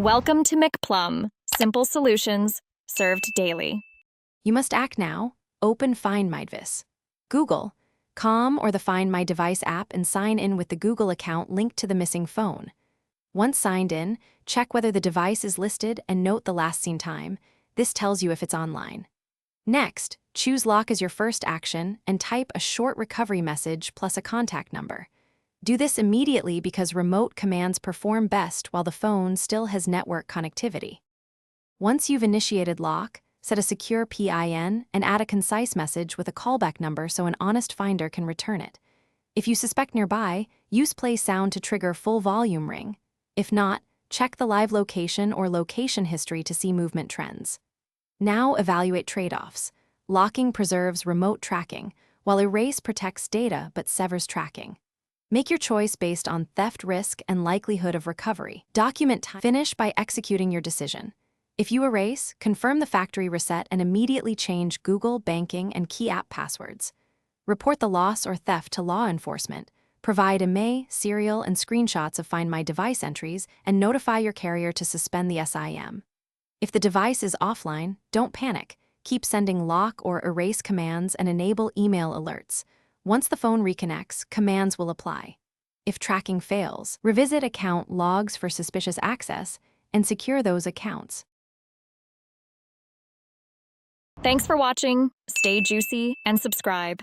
Welcome to McPlum, simple solutions served daily. You must act now. Open Find My Device. Google, Com or the Find My Device app and sign in with the Google account linked to the missing phone. Once signed in, check whether the device is listed and note the last seen time. This tells you if it's online. Next, choose Lock as your first action and type a short recovery message plus a contact number. Do this immediately because remote commands perform best while the phone still has network connectivity. Once you've initiated lock, set a secure PIN and add a concise message with a callback number so an honest finder can return it. If you suspect nearby, use play sound to trigger full volume ring. If not, check the live location or location history to see movement trends. Now evaluate trade-offs. Locking preserves remote tracking, while erase protects data but severs tracking. Make your choice based on theft risk and likelihood of recovery. Document time. Finish by executing your decision. If you erase, confirm the factory reset and immediately change Google, banking, and key app passwords. Report the loss or theft to law enforcement. Provide IMEI, serial, and screenshots of Find My Device entries and notify your carrier to suspend the SIM. If the device is offline, don't panic. Keep sending lock or erase commands and enable email alerts. Once the phone reconnects, commands will apply. If tracking fails, revisit account logs for suspicious access and secure those accounts. Thanks for watching. Stay juicy and subscribe.